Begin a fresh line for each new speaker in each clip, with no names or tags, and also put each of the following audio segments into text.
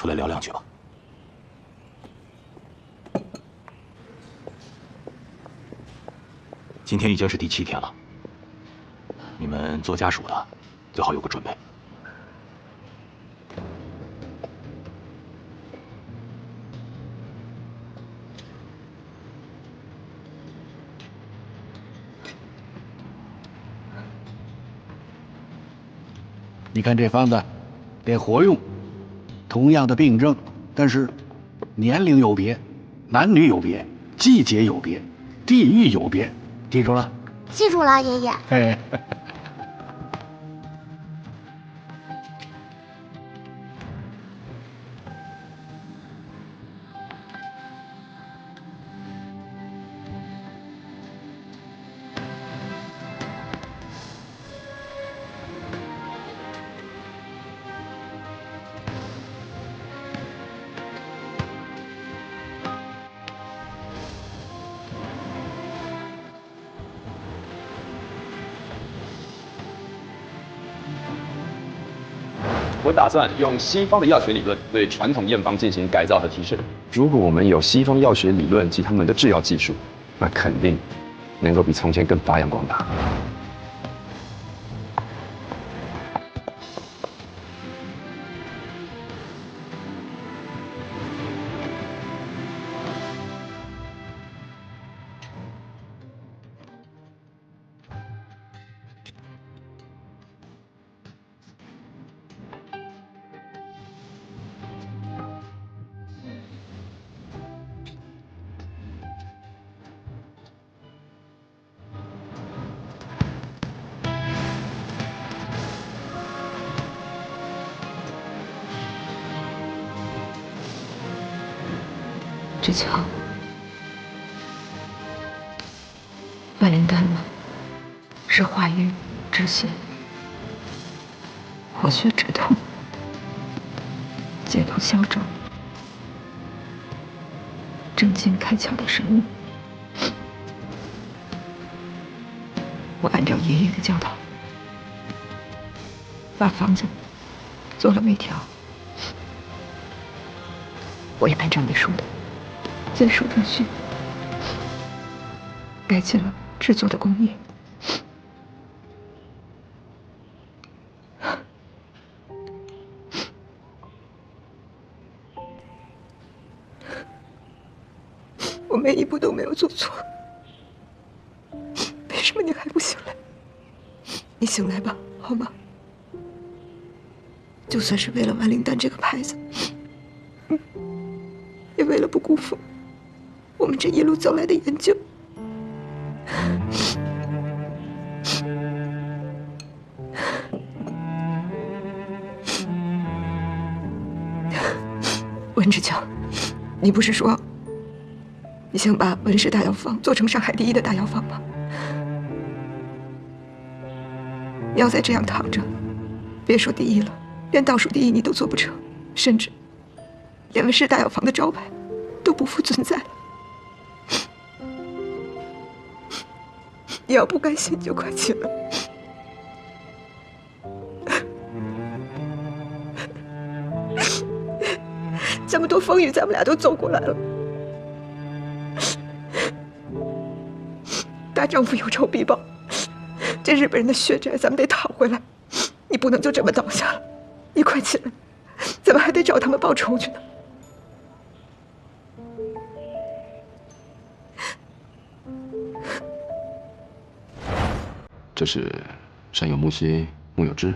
出来聊两句吧。今天已经是第7天了，你们做家属的最好有个准备。
你看这方子，得活用。同样的病症，但是年龄有别，男女有别，季节有别，地域有别，记住了？
记住了，爷爷。
嘿。
我打算用西方的药学理论对传统验方进行改造和提升。如果我们有西方药学理论及他们的制药技术，那肯定能够比从前更发扬光大。
志强，万灵丹吗？是化瘀止血，活血止痛，解毒消肿，镇静开窍的神物。我按照爷爷的教导，把方子做了微调。我也按照你说的，简述程序，改进了制作的工艺。我每一步都没有做错，为什么你还不醒来？你醒来吧，好吗？就算是为了万灵丹这个牌子，也为了不辜负我们这一路走来的研究。温志强，你不是说你想把温氏大药房做成上海第一的大药房吗？你要再这样躺着，别说第一了，连倒数第一你都做不成，甚至连温氏大药房的招牌都不复存在了。你要不甘心就快起来。这么多风雨，咱们俩都走过来了。大丈夫有仇必报，这日本人的血债咱们得讨回来。你不能就这么倒下了，你快起来，咱们还得找他们报仇去呢。
这是山有木兮木有枝。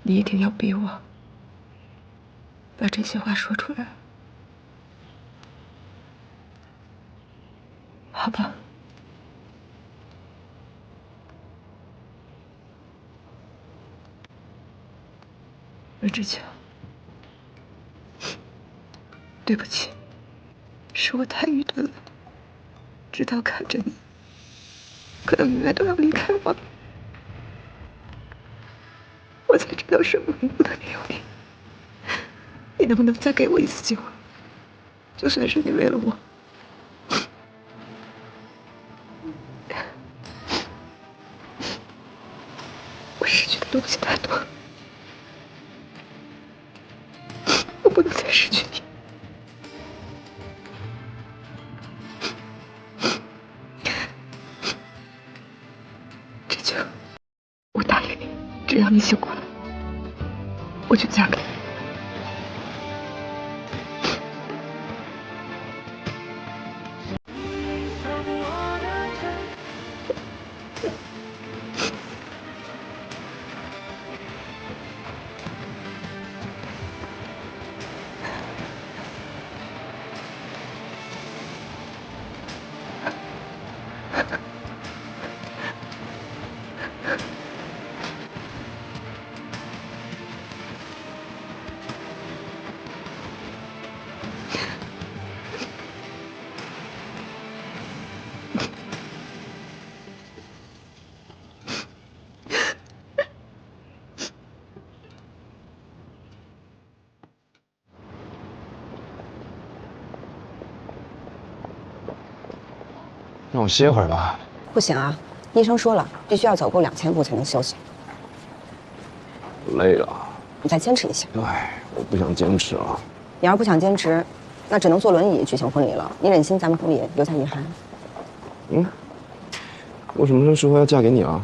你一定要逼我把这些话说出来，好吧？温志强，对不起，是我太愚钝了，直到看着你，可能永远都要离开我了，我才知道什么不能留你。你能不能再给我一次机会？就算是你为了我，我失去的东西太多了，求，我答应你，只要你醒过来，我就嫁给你。
让我歇会儿吧。
不行啊，医生说了，必须要走够2000步才能休息。
累了。
你再坚持一下。
唉，我不想坚持了。
你要是不想坚持，那只能坐轮椅举行婚礼了。你忍心咱们婚礼留下遗憾？
我什么时候要嫁给你了？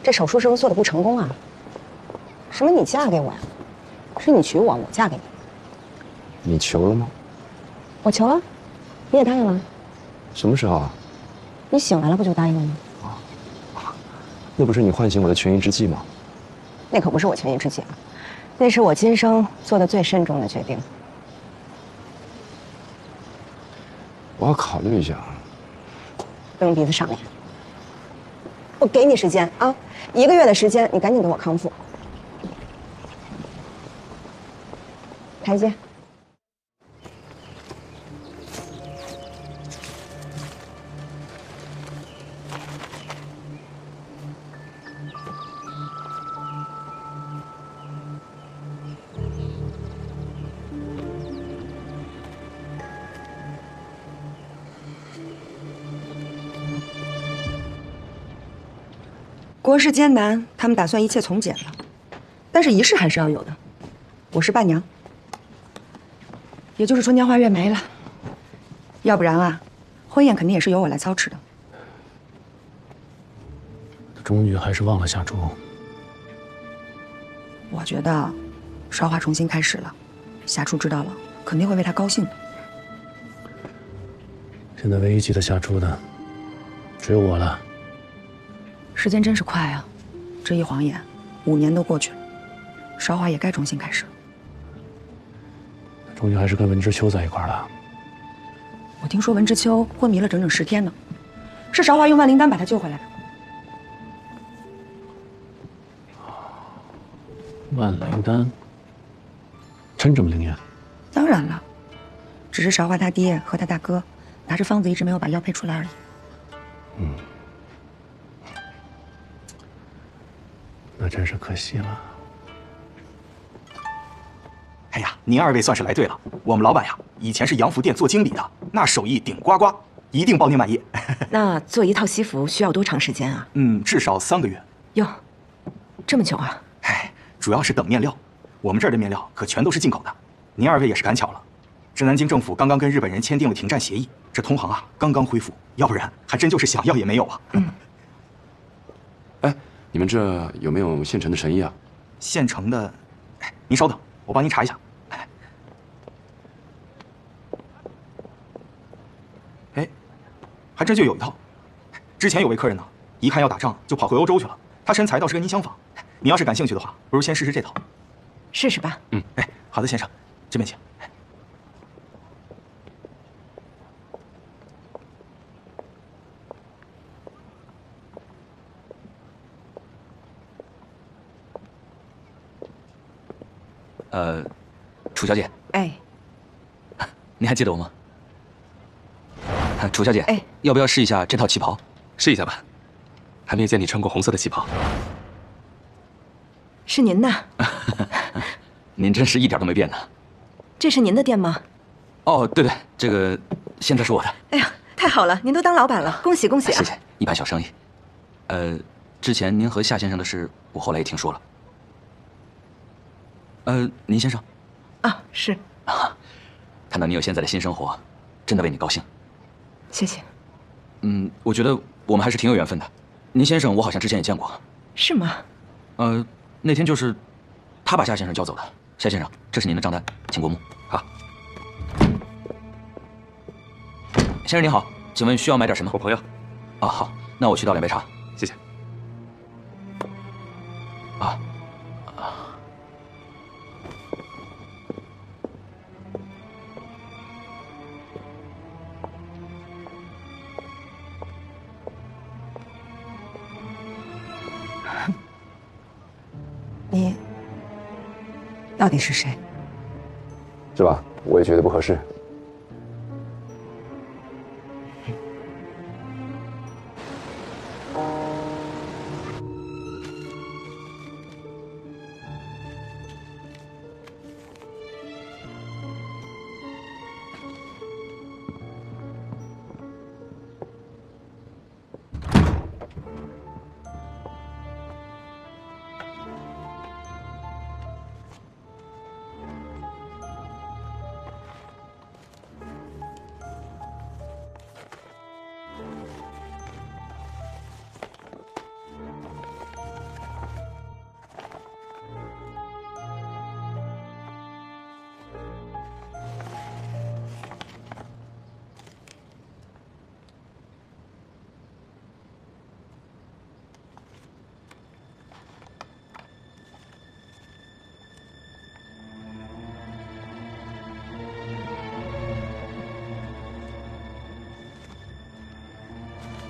这手术是不是做的不成功啊？什么你嫁给我呀？是你娶我，我嫁给你。
你求了吗？
我求了，你也答应了。
什么时候啊？
你醒来了不就答应了吗？
那不是你唤醒我的权宜之计吗？
那可不是我权宜之计啊，那是我今生做的最慎重的决定。
我要考虑一下。
不用鼻子上脸，我给你时间啊，1个月的时间，你赶紧给我康复。台阶。国事艰难，他们打算一切从简了，但是仪式还是要有的。我是伴娘，也就是春江花月没了，要不然啊，婚宴肯定也是由我来操持的。
终于还是忘了夏珠。
我觉得，韶华重新开始了，夏初知道了肯定会为他高兴的。
现在唯一记得夏珠的，只有我了。
时间真是快啊，这一晃眼，5年都过去了，韶华也该重新开始了。
终于还是跟文之秋在一块儿了。
我听说文之秋昏迷了整整10天呢，是韶华用万灵丹把他救回来的。
万灵丹，真这么灵验？
当然了，只是韶华他爹和他大哥拿着方子一直没有把药配出来而已。
那真是可惜了。
哎呀，您2位算是来对了。我们老板呀，以前是洋服店做经理的，那手艺顶呱呱，一定包您满意。
那做一套西服需要多长时间啊？
至少3个月。
哟，这么久啊？
哎，主要是等面料，我们这儿的面料可全都是进口的。您2位也是赶巧了，这南京政府刚刚跟日本人签订了停战协议，这通航啊刚刚恢复，要不然还真就是想要也没有啊。
哎，你们这有没有现成的成衣啊？
现成的，哎，您稍等，我帮您查一下。哎，还真就有一套。之前有位客人呢，一看要打仗就跑回欧洲去了，他身材倒是跟您相仿。您要是感兴趣的话，不如先试试这套。
试试吧。
哎，好的，先生，这边请。
楚小姐，
哎，
你还记得我吗？楚小姐，
哎，
要不要试一下这套旗袍？
试一下吧，还没见你穿过红色的旗袍。
是您呐？
您真是一点都没变呢。
这是您的店吗？
哦，对对，这个现在是我的。
哎呀，太好了，您都当老板了，恭喜恭喜啊！
谢谢，一盘小生意。之前您和夏先生的事，我后来也听说了。林先生。
啊，是。
看到你有现在的新生活，真的为你高兴。
谢谢。
我觉得我们还是挺有缘分的。您先生我好像之前也见过。
是吗？
那天就是他把夏先生叫走的。夏先生，这是您的账单，请过目。
好。
先生您好，请问需要买点什么？
我朋友。
啊，好，那我去倒2杯茶。
谢谢。
啊。
你到底是谁？
是吧？我也觉得不合适。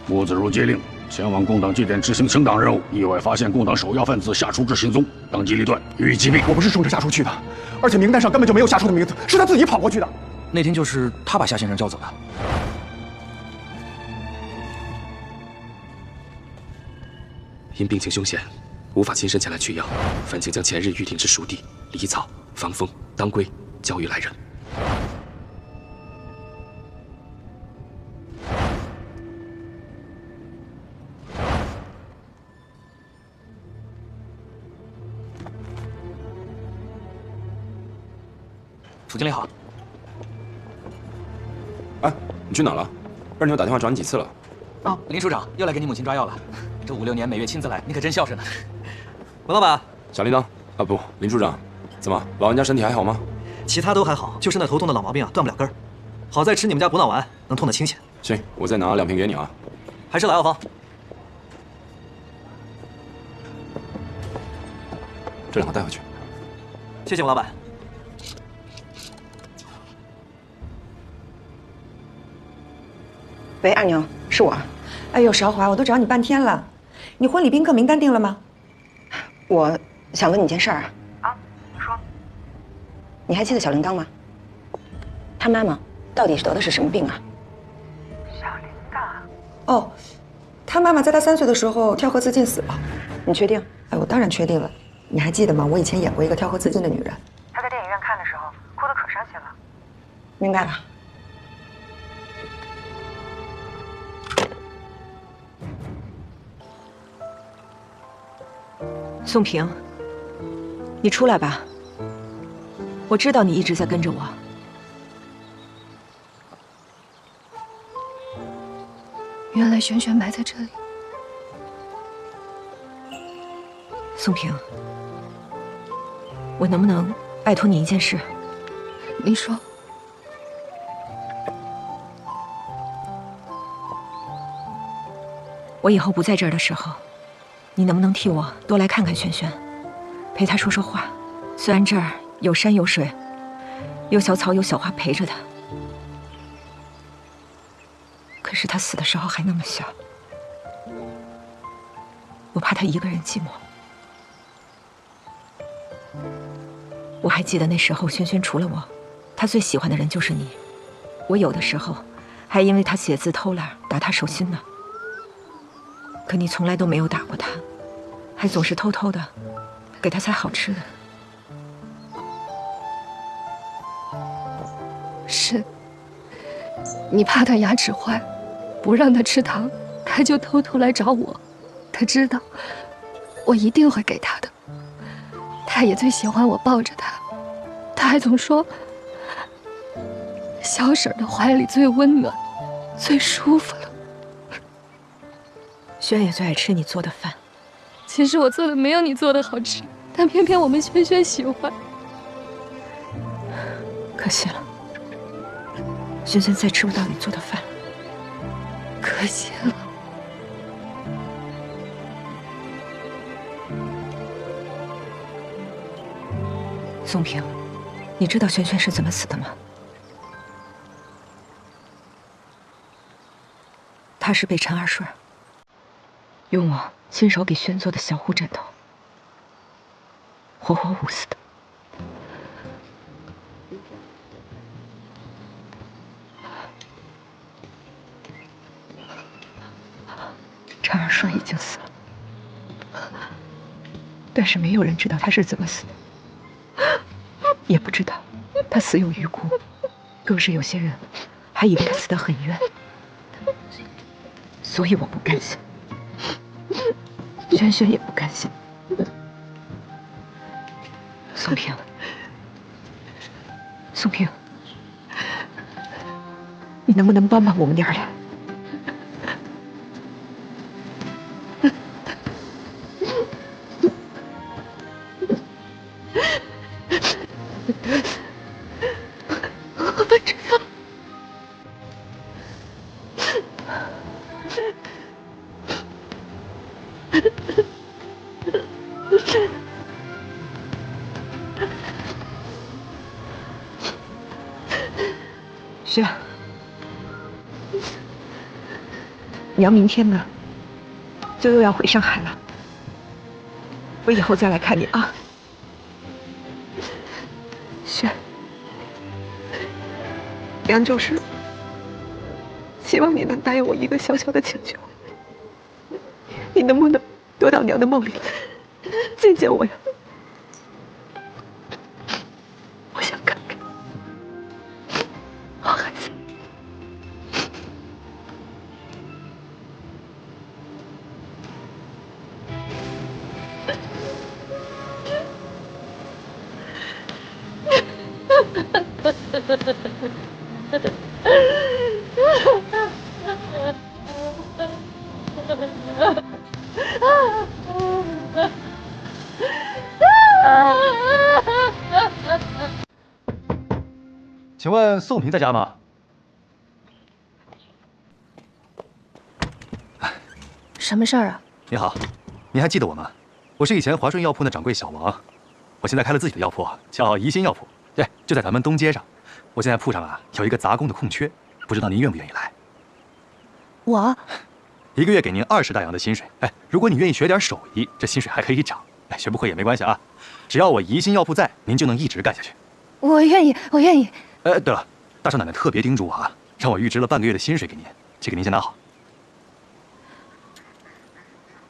木子如接令，前往共党据点执行清党任务，意外发现共党首要分子夏初之行踪，当机立断予以击毙。
我不是冲着夏初去的，而且名单上根本就没有夏初的名字，是他自己跑过去的。
那天就是他把夏先生叫走的。
因病情凶险，无法亲身前来取药，烦请将前日预定之熟地、梨草、防风、当归交予来人。
副经理好。
哎，你去哪儿了？二妞打电话找你几次了？
哦，林处长又来给你母亲抓药了。这5、6年每月亲自来，你可真孝顺呢。
文老板，
小铃铛啊，不，林处长，怎么老人家身体还好吗？
其他都还好，就是那头痛的老毛病啊，断不了根儿。好在吃你们家补脑丸，能痛得清闲。
行，我再拿2瓶给你啊。
还是老药方。
这2个带回去。
谢谢文老板。
喂，二牛，是我。哎呦，韶华，我都找你半天了，你婚礼宾客名单定了吗？我想问你件事儿啊。你说。你还记得小铃铛吗？他妈妈到底得的是什么病啊？小铃铛。哦，他妈妈在他3岁的时候跳河自尽死了。你确定？哎，我当然确定了。你还记得吗？我以前演过一个跳河自尽的女人。她在电影院看的时候，哭得可伤心了。明白了。
宋平，你出来吧。我知道你一直在跟着我。
原来璇璇埋在这里。
宋平，我能不能拜托你一件事？
你说。
我以后不在这儿的时候，你能不能替我多来看看璇璇，陪她说说话？虽然这儿有山有水，有小草有小花陪着她，可是她死的时候还那么小，我怕她一个人寂寞。我还记得那时候，萱萱除了我，她最喜欢的人就是你。我有的时候还因为她写字偷懒打她手心呢。可你从来都没有打过她，还总是偷偷的给她塞好吃的。
是，你怕她牙齿坏，不让她吃糖，她就偷偷来找我。她知道我一定会给她的。她也最喜欢我抱着她，她还总说小婶的怀里最温暖，最舒服了。
轩也最爱吃你做的饭。
其实我做的没有你做的好吃，但偏偏我们轩轩喜欢。
可惜了，轩轩再吃不到你做的饭。
可惜了。
宋平，你知道轩轩是怎么死的吗？他是被陈二顺用我亲手给轩做的小护枕头活活捂死的。陈二顺已经死了，但是没有人知道他是怎么死的，也不知道他死有余辜，更是有些人还以为他死得很冤，所以我不甘心，轩轩也不甘心。宋平，宋平，你能不能帮帮我们娘俩？轩，娘明天呢，就又要回上海了。我以后再来看你啊，轩。
娘就是希望你能答应我一个小小的请求，你能不能多到娘的梦里见见我呀？我想看看好孩子。
请问宋平在家吗？
什么事儿啊？
你好，你还记得我吗？我是以前华顺药铺的掌柜小王，我现在开了自己的药铺，叫怡心药铺，对，就在咱们东街上。我现在铺上啊有一个杂工的空缺，不知道您愿不愿意来？
我
1个月给您20大洋的薪水，哎，如果你愿意学点手艺，这薪水还可以涨，哎，学不会也没关系啊，只要我怡心药铺在，您就能一直干下去。
我愿意，我愿意。
对了，大少奶奶特别叮嘱我啊，让我预支了半个月的薪水给您，这个您先拿好。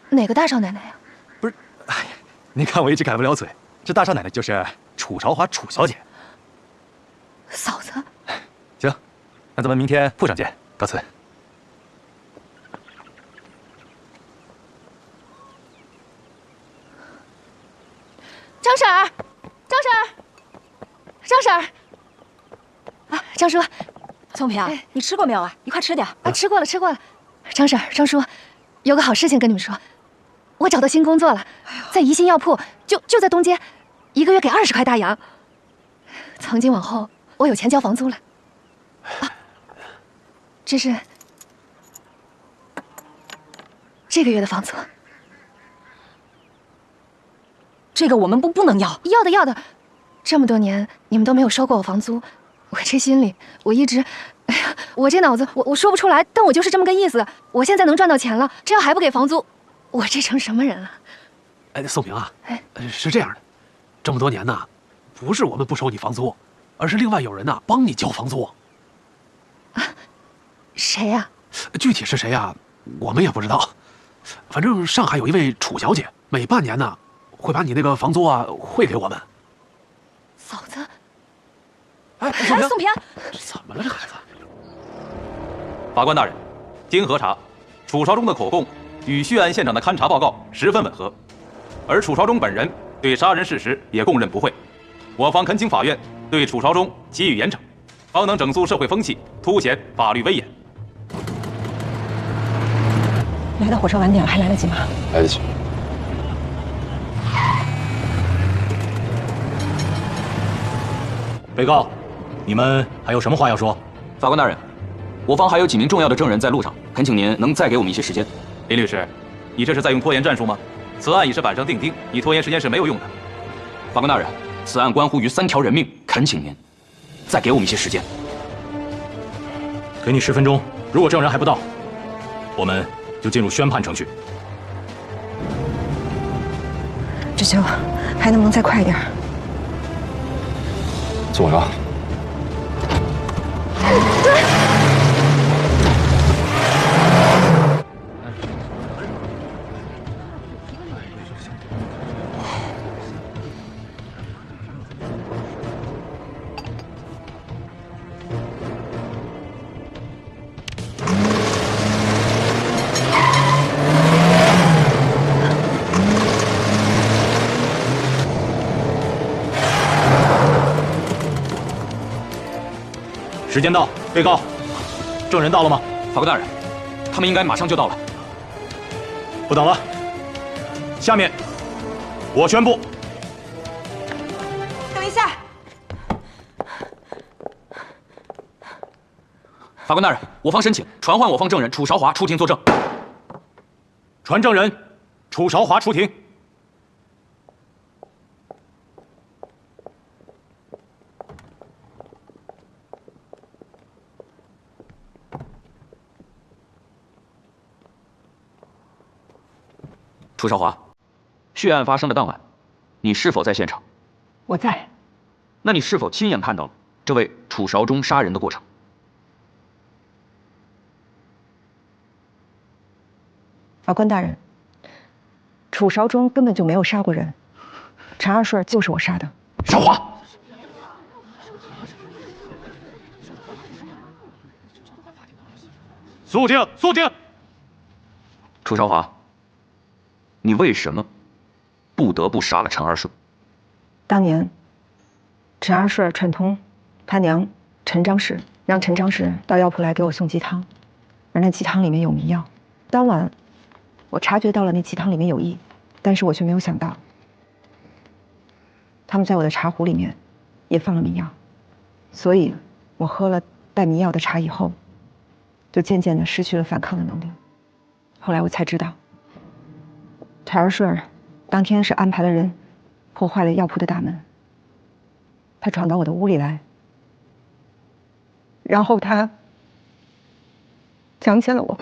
哪个大少奶奶呀？
不是，哎，您看我一直改不了嘴，这大少奶奶就是楚朝华楚小姐。
嫂子。
行，那咱们明天铺上见，告辞。
张婶儿，张婶儿，张婶儿。啊，张叔，
宋平，你吃过没有啊？你快吃点
啊！吃过了，吃过了。张婶儿，张叔，有个好事情跟你们说，我找到新工作了，在怡心药铺，就在东街，1个月给20块大洋。从今往后，我有钱交房租了。啊，这是这个月的房租。
这个我们不能要。
要的，要的。这么多年你们都没有收过我房租，我这心里我一直，哎呀，我这脑子我说不出来，但我就是这么个意思。我现在能赚到钱了，这要还不给房租，我这成什么人了？
哎，宋平啊，是这样的，这么多年呢，不是我们不收你房租，而是另外有人呢帮你交房租。
啊？谁呀？
具体是谁呀？我们也不知道。反正上海有一位楚小姐，每半年呢会把你那个房租啊汇给我们。
嫂子。
哎，
宋平，
怎么了这孩子？
法官大人，经核查，楚朝忠的口供与血案现场的勘查报告十分吻合，而楚朝忠本人对杀人事实也供认不讳。我方恳请法院对楚朝忠给予严惩，方能整肃社会风气，凸显法律威严。
来的火车晚点了，还来得及吗？
来得及。
被告，你们还有什么话要说？
法官大人，我方还有几名重要的证人在路上，恳请您能再给我们一些时间。
林律师，你这是在用拖延战术吗？此案已是板上钉钉，你拖延时间是没有用的。
法官大人，此案关乎于3条人命，恳请您再给我们一些时间。
给你10分钟，如果证人还不到，我们就进入宣判程序。
志秋，还能不能再快一点？
左右。
时间到，被告，证人到了吗？
法官大人，他们应该马上就到了。
不等了。下面，我宣布。
等一下。
法官大人，我方申请传唤我方证人楚韶华出庭作证。
传证人楚韶华出庭。
楚韶华，血案发生的当晚，你是否在现场？
我在。
那你是否亲眼看到了这位楚韶忠杀人的过程？
法官大人，楚韶忠根本就没有杀过人，陈二顺就是我杀的。
韶华，肃静，肃静。
楚韶华，你为什么不得不杀了陈二顺？
当年，陈二顺串通他娘陈张氏，让陈张氏到药铺来给我送鸡汤，而那鸡汤里面有迷药。当晚，我察觉到了那鸡汤里面有异，但是我却没有想到，他们在我的茶壶里面也放了迷药，所以我喝了带迷药的茶以后，就渐渐的失去了反抗的能力。后来我才知道，陈二顺当天是安排了人破坏了药铺的大门，他闯到我的屋里来，然后他强奸了我。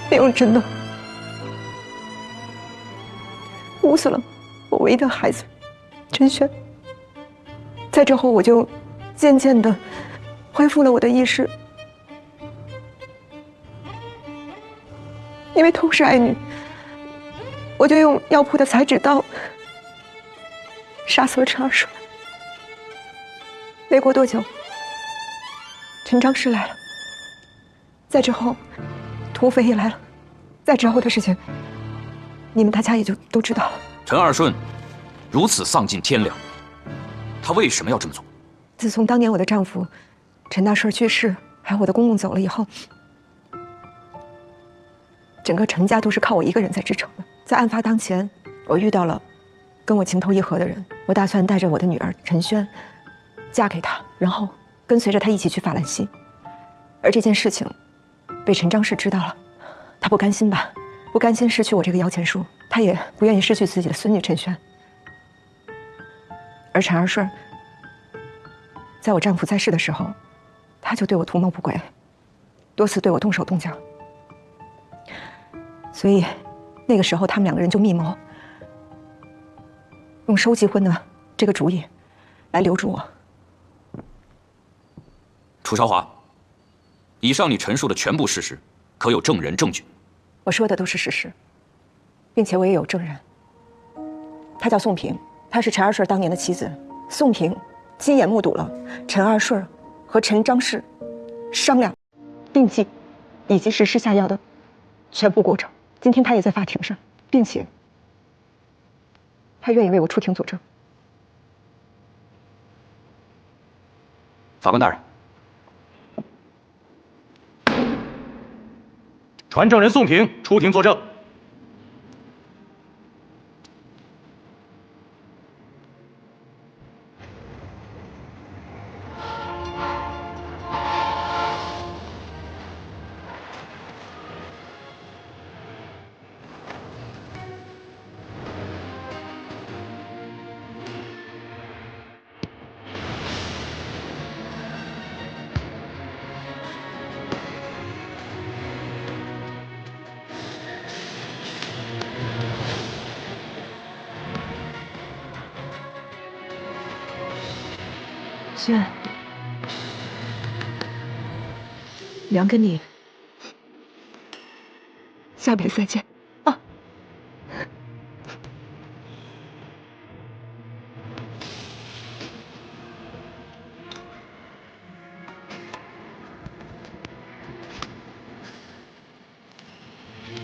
没有真的捂死了我唯一的孩子陈轩。在之后，我就渐渐的恢复了我的意识，因为同是爱女，我就用药铺的裁纸刀杀死了陈二顺。没过多久，陈张氏来了，再之后，土匪也来了，再之后的事情，你们大家也就都知道了。
陈二顺如此丧尽天良，他为什么要这么做？
自从当年我的丈夫陈大顺去世，还有我的公公走了以后，整个陈家都是靠我一个人在支撑的。在案发当前，我遇到了跟我情投意合的人，我打算带着我的女儿陈轩嫁给他，然后跟随着他一起去法兰西。而这件事情被陈张氏知道了，他不甘心吧，不甘心失去我这个摇钱树，他也不愿意失去自己的孙女陈轩。而陈二顺，在我丈夫在世的时候，他就对我图谋不轨，多次对我动手动脚。所以，那个时候他们两个人就密谋，用收继婚的这个主意来留住我。
楚韶华，以上你陈述的全部事实，可有证人证据？
我说的都是事实，并且我也有证人。他叫宋平，他是陈二顺当年的妻子。宋平亲眼目睹了陈二顺和陈张氏商量、定计以及实施下药的全部过程。今天他也在法庭上，
并且他愿意为我出庭作证。
法官大人，
传证人宋平出庭作证。
轩，梁跟你
下边再见。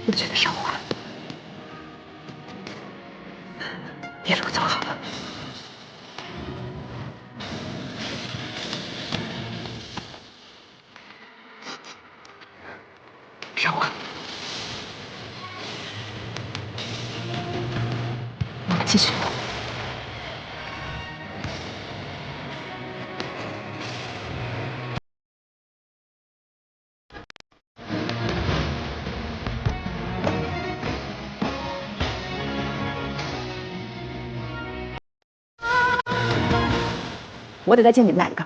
我觉得韶华一路走好了。韶华，我们继续。
我得再见你们两个。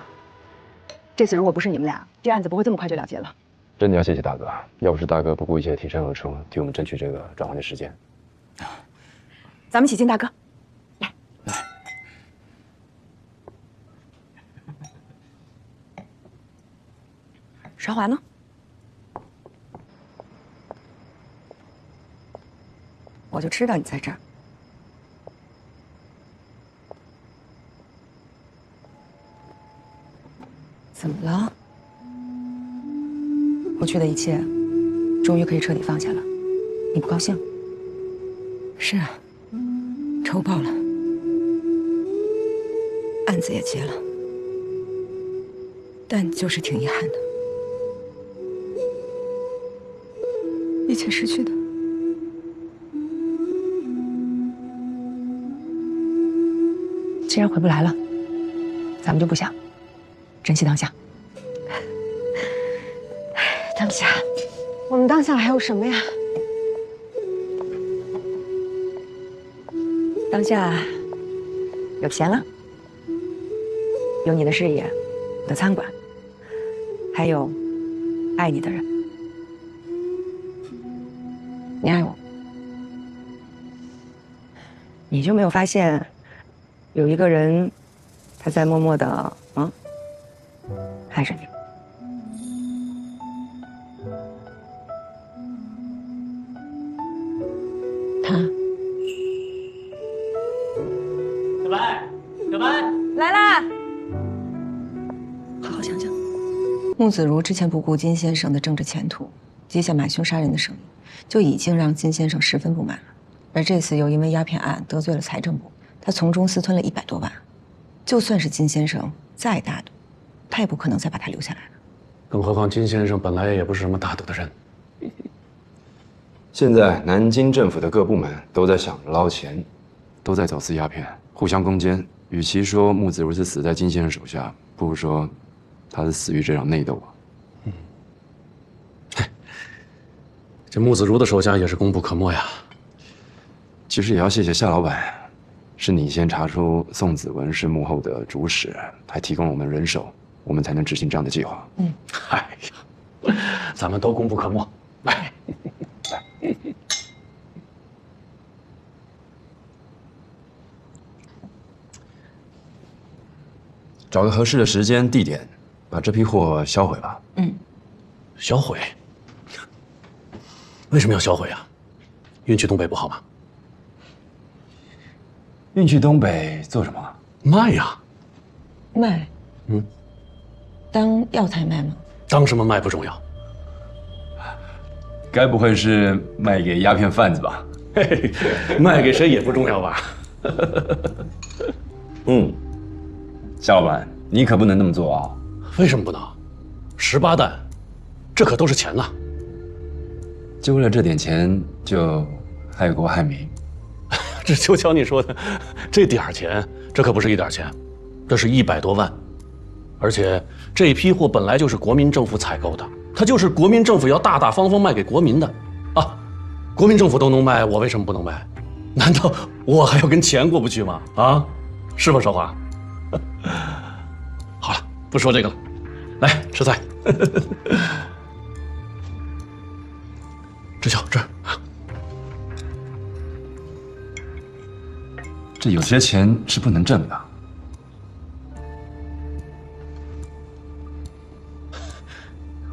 这次如果不是你们俩，这案子不会这么快就了结了。
真的要谢谢大哥，要不是大哥不顾一切挺身而出，替我们争取这个转换的时间。
咱们一起敬大哥。来，韶华呢？我就知道你在这儿。怎么了？过去的一切，终于可以彻底放下了，你不高兴？是啊，仇报了，案子也结了，但就是挺遗憾的。
一切失去的，
既然回不来了，咱们就不想，珍惜当下。
当下，我们当下还有什么呀？
当下有钱了，有你的事业，我的餐馆，还有爱你的人。你爱我，你就没有发现有一个人他在默默的爱着你？他。
小白，小白
来啦！好好想想，穆子如之前不顾金先生的政治前途，接下买凶杀人的生意，就已经让金先生十分不满了。而这次又因为鸦片案得罪了财政部，他从中私吞了100多万。就算是金先生再大度，他也不可能再把他留下来了。
更何况金先生本来也不是什么大度的人。
现在南京政府的各部门都在想着捞钱，都在走私鸦片，互相攻坚。与其说穆子如是死在金先生手下，不如说他是死于这场内斗啊。
这穆子如的手下也是功不可没呀。
其实也要谢谢夏老板，是你先查出宋子文是幕后的主使，还提供了我们人手，我们才能执行这样的计划。
哎呀，咱们都功不可没。来，
找个合适的时间地点，把这批货销毁吧。
销毁？为什么要销毁啊？运去东北不好吗？
运去东北做什么？
卖呀。
卖？当药材卖吗？
当什么卖不重要。
该不会是卖给鸦片贩子吧？
嘿，卖给谁也不重要吧？
夏老板，你可不能那么做啊！
为什么不能？18担，这可都是钱呐！
就为了这点钱，就害国害民？
这就瞧你说的，这点儿钱，这可不是一点钱，这是100多万，而且这批货本来就是国民政府采购的，它就是国民政府要大大方方卖给国民的啊！国民政府都能卖，我为什么不能卖？难道我还要跟钱过不去吗？啊，是吧，少华？好了，不说这个了，来吃菜。志秋，这儿啊。
这有些钱是不能挣的。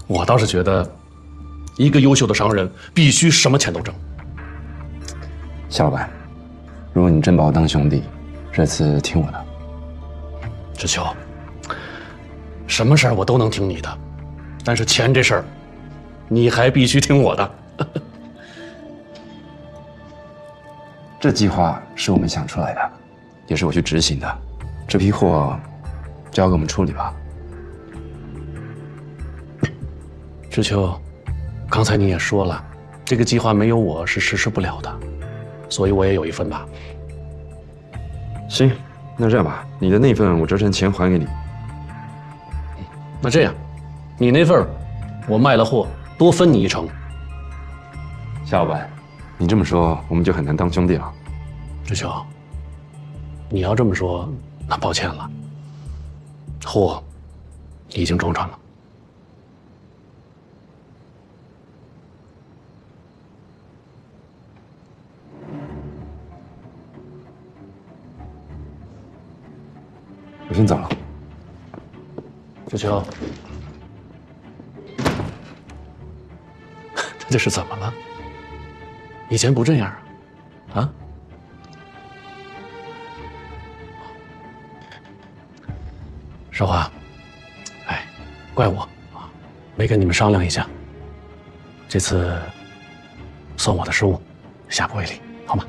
我倒是觉得，一个优秀的商人必须什么钱都挣。
夏老板，如果你真把我当兄弟，这次听我的。
志秋，什么事儿我都能听你的，但是钱这事儿，你还必须听我的。
这计划是我们想出来的，也是我去执行的。这批货交给我们处理吧。
志秋，刚才你也说了，这个计划没有我是实施不了的，所以我也有一份吧。
行，那这样吧，你的那份我折成钱还给你。
那这样，你那份我卖了货多分你1成。
夏老板，你这么说我们就很难当兄弟了。
志秋，你要这么说，那抱歉了，货已经装船了。
我先走了。
志秋，这是怎么了？以前不这样啊？啊？少华，哎，怪我啊，没跟你们商量一下。这次算我的失误，下不为例，好吗？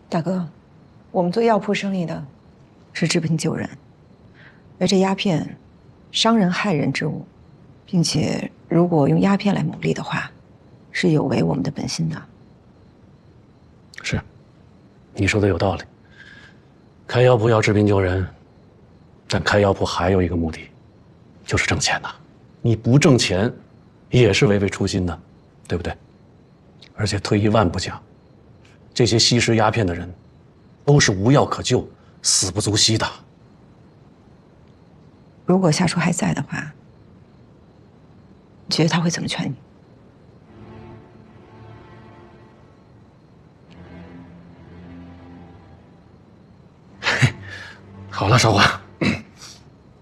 大哥，我们做药铺生意的，是治病救人，而这鸦片，伤人害人之物，并且如果用鸦片来牟利的话，是有违我们的本心的。
是，你说的有道理。开药铺要治病救人，但开药铺还有一个目的，就是挣钱呐。你不挣钱，也是违背初心的，对不对？而且退一万步讲，这些吸食鸦片的人，都是无药可救、死不足惜的。
如果夏叔还在的话，你觉得他会怎么劝你？
好了，少华，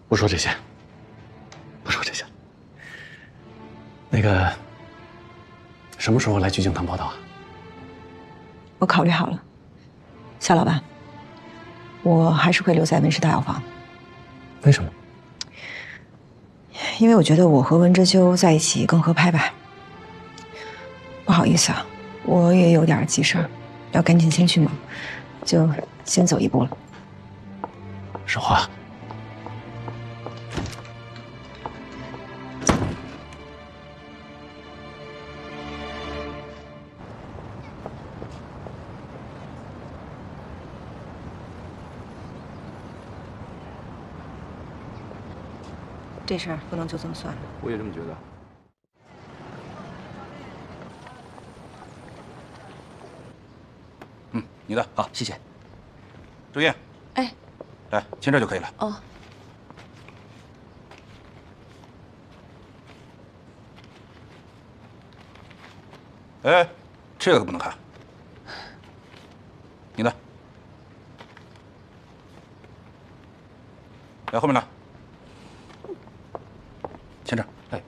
不说这些，不说这些。那个，什么时候来菊景堂报道啊？
我考虑好了，夏老板，我还是会留在文氏大药房。
为什么？
因为我觉得我和文哲秋在一起更合拍吧。不好意思啊，我也有点急事儿，要赶紧先去忙，就先走一步了。
少华，
这事儿不能就这么算了。
我也这么觉得。
你的好，谢谢。周燕，
哎，
来签这就可以了。
哦。
哎，这个可不能看。你的。来后面呢。签这。哎。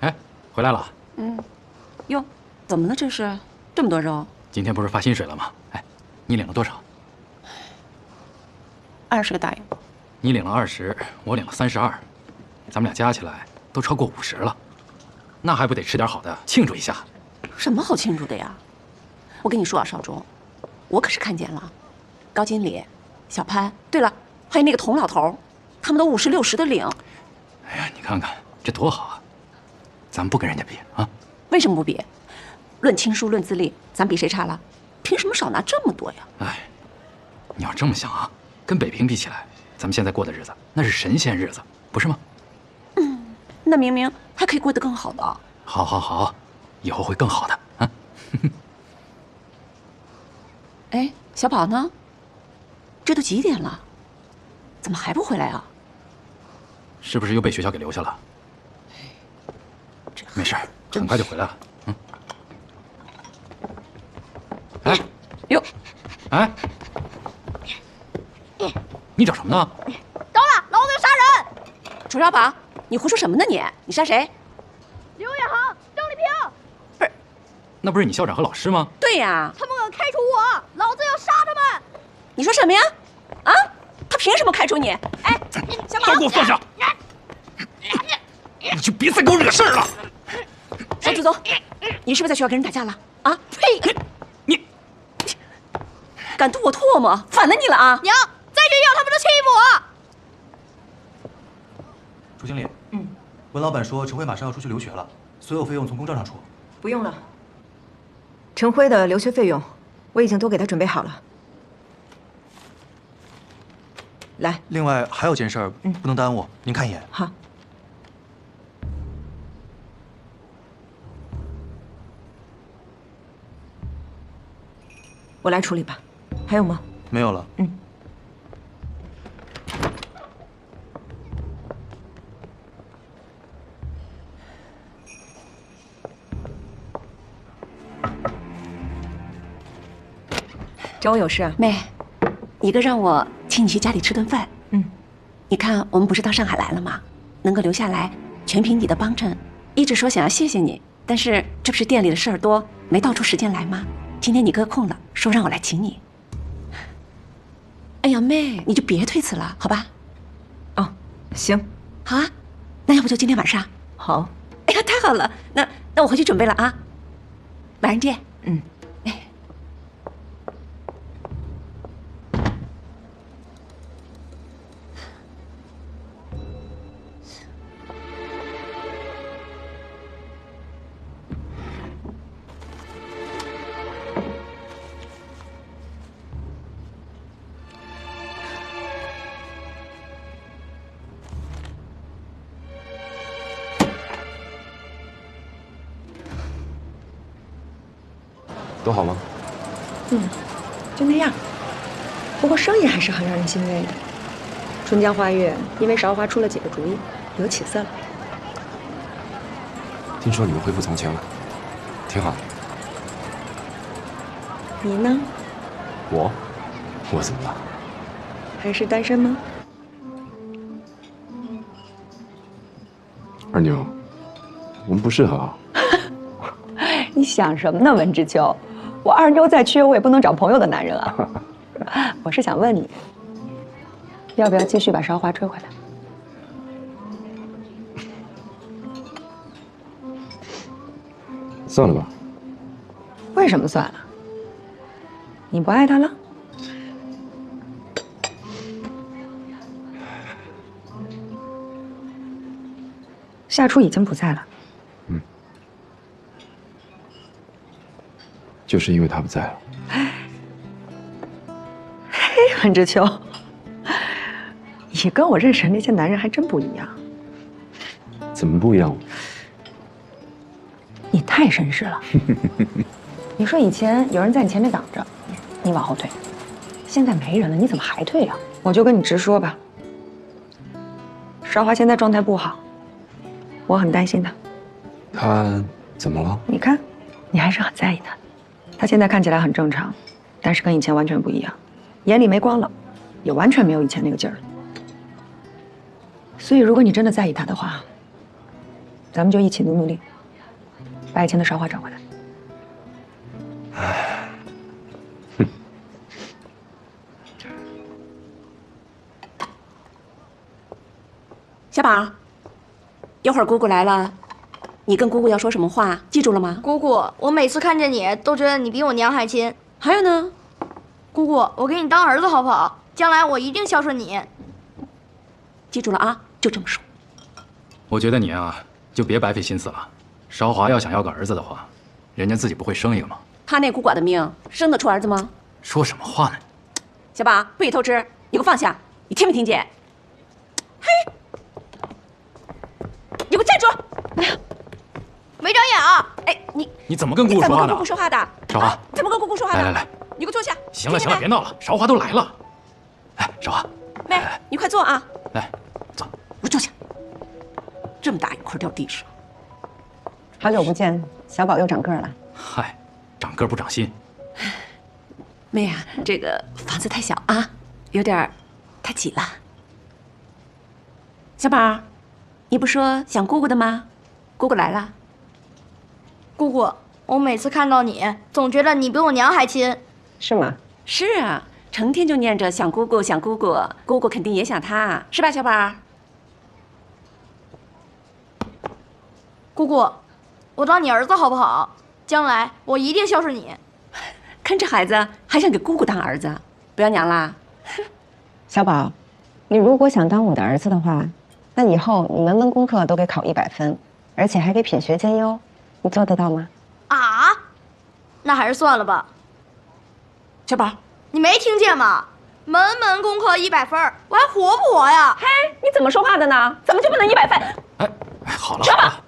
哎，回来了。
哟，怎么了？这是这么多肉？
今天不是发薪水了吗？哎，你领了多少？
20个大洋。
你领了20，我领了32，咱们俩加起来都超过50了，那还不得吃点好的庆祝一下？
什么好庆祝的呀？我跟你说啊，少忠，我可是看见了，高经理、小潘，对了，还有那个童老头，他们都50、60的领。
哎呀，你看看这多好啊！咱们不跟人家比啊？
为什么不比？论亲疏，论资历，咱比谁差了？凭什么少拿这么多呀？
哎，你要这么想啊，跟北平比起来，咱们现在过的日子那是神仙日子，不是吗？
那明明还可以过得更好的。
好，好，好，以后会更好的啊！
哎，小宝呢？这都几点了？怎么还不回来啊？
是不是又被学校给留下了？没事，很快就回来了。嗯。哎，
哟，
哎，你找什么呢？
高了，老子要杀人！楚小宝，你胡说什么呢你？你杀谁？
刘远航、郑丽萍。
那不是你校长和老师吗？
对呀，
他们敢开除我，老子要杀他们！
你说什么呀？啊？他凭什么开除你？哎，小宝，
都给我放下！你就别再给我惹事儿了！
小祖宗，你是不是在学校跟人打架了？啊？呸！
你
敢吐我唾沫，反了你了啊！
娘，在学校他们都欺负我。
朱经理，文老板说陈辉马上要出去留学了，所有费用从公账上出。
不用了，陈辉的留学费用我已经都给他准备好了。来，
另外还有件事儿，不能耽误，您看一眼。
好。我来处理吧。还有吗？
没有了。
找我有事啊？
妹，一个让我请你去家里吃顿饭。你看我们不是到上海来了吗？能够留下来，全凭你的帮衬。一直说想要谢谢你，但是这不是店里的事儿多，没倒出时间来吗？今天你哥空了，说让我来请你。哎呀，妹，你就别推辞了，好吧？
哦，行，
好啊，那要不就今天晚上？
好。
哎呀，太好了，那我回去准备了啊。晚上见。
都好吗？
就那样。不过生意还是很让人欣慰的。春江花月因为韶华出了几个主意，有起色了。
听说你们恢复从前了，挺好的。
你呢？
我怎么了？
还是单身吗？
二妞，我们不适合啊。
你想什么呢，文之秋？我二妞再缺，我也不能找朋友的男人啊。我是想问你，要不要继续把韶华追回来？
算了吧。
为什么算了？你不爱他了？夏初已经不在了。
就是因为他不在了。
嘿，文之秋，你跟我认识的那些男人还真不一样。
怎么不一样？
你太绅士了。你说以前有人在你前面挡着，你往后退，现在没人了，你怎么还退啊？我就跟你直说吧，韶华现在状态不好，我很担心她。
他怎么了？
你看，你还是很在意她的。她现在看起来很正常，但是跟以前完全不一样，眼里没光了，也完全没有以前那个劲儿了。所以，如果你真的在意她的话，咱们就一起努力，把以前的韶华找回来。
小宝，一会儿姑姑来了，你跟姑姑要说什么话，记住了吗？
姑姑，我每次看见你都觉得你比我娘还亲。
还有呢，
姑姑，我给你当儿子好不好？将来我一定孝顺你。
记住了啊，就这么说。
我觉得你啊，就别白费心思了。韶华要想要个儿子的话，人家自己不会生一个吗？
他那孤寡的命，生得出儿子吗？
说什么话呢？
小宝，不许偷吃！你给我放下！你听没听见？嘿，你给我站住！哎呀，
没长眼啊！
哎，
你怎么跟姑姑说话的？
怎么跟姑姑说话的？
韶华，
怎么跟姑姑说话的？
来，
你给我坐下！
行了，别闹了，韶华都来了。哎，韶华，
妹，你快坐啊！
来，
坐，我坐下。这么大一块掉地上。
好久不见，小宝又长个儿了。
嗨，长个不长心。
妹啊，这个房子太小啊，有点太挤了。小宝，你不说想姑姑的吗？姑姑来了。
姑姑，我每次看到你，总觉得你比我娘还亲。
是吗？
是啊，成天就念着想姑姑，想姑姑，姑姑肯定也想他，是吧，小宝？
姑姑，我当你儿子好不好？将来我一定孝顺你。
看这孩子还想给姑姑当儿子，不要娘啦？
小宝，你如果想当我的儿子的话，那以后你门门功课都给考100分，而且还给品学兼优，你做得到吗？
啊？那还是算了吧。
小宝，
你没听见吗？门门功课100分，我还活不活呀？
嘿，你怎么说话的呢？怎么就不能100分？
哎，好了，好了。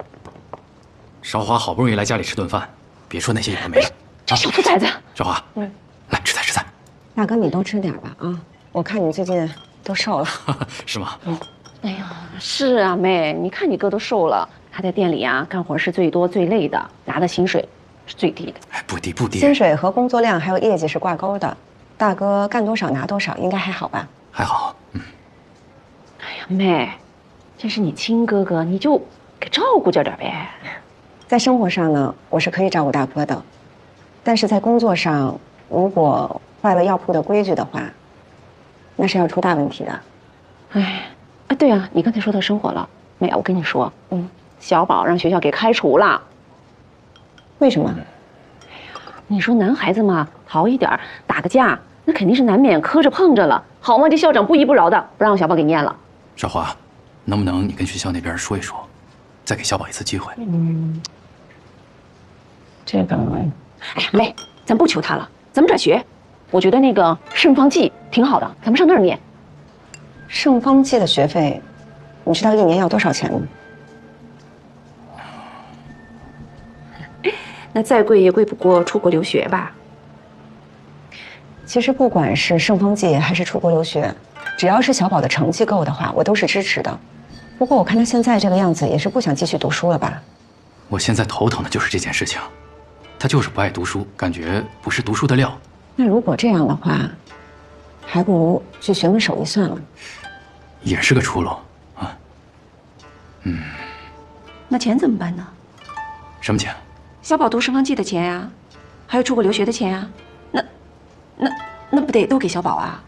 韶华好不容易来家里吃顿饭，别说那些有的没的。
这小兔崽子！
韶华，来吃菜吃菜。
大哥，你多吃点吧啊！我看你最近都瘦了。
是吗？
哎呀，是啊，妹，你看你哥都瘦了。他在店里啊，干活是最多最累的，拿的薪水是最低的。
哎，不低不低。
薪水和工作量还有业绩是挂钩的。大哥干多少拿多少，应该还好吧？
还好，
哎呀，妹，这是你亲哥哥，你就给照顾着点呗。
在生活上呢，我是可以照顾大哥的，但是在工作上，如果坏了药铺的规矩的话，那是要出大问题的。
哎，啊，对啊，你刚才说到生活了，妹，我跟你说，小宝让学校给开除了。
为什么？
你说男孩子嘛，好一点，打个架，那肯定是难免磕着碰着了，好嘛，这校长不依不饶的，不让小宝给念了。
韶华，能不能你跟学校那边说一说，再给小宝一次机会？
这个，
哎呀，妹，咱不求他了，咱们转学。我觉得那个圣方济挺好的，咱们上那儿念。
圣方济的学费，你知道1年要多少钱吗？
那再贵也贵不过出国留学吧。
其实不管是圣方济还是出国留学，只要是小宝的成绩够的话，我都是支持的。不过我看他现在这个样子，也是不想继续读书了吧？
我现在头疼的就是这件事情，他就是不爱读书，感觉不是读书的料。
那如果这样的话，还不如去学门手艺算了，
也是个出路啊。
那钱怎么办呢？
什么钱？
小宝读圣方济的钱呀，还有出国留学的钱呀，那不得都给小宝啊？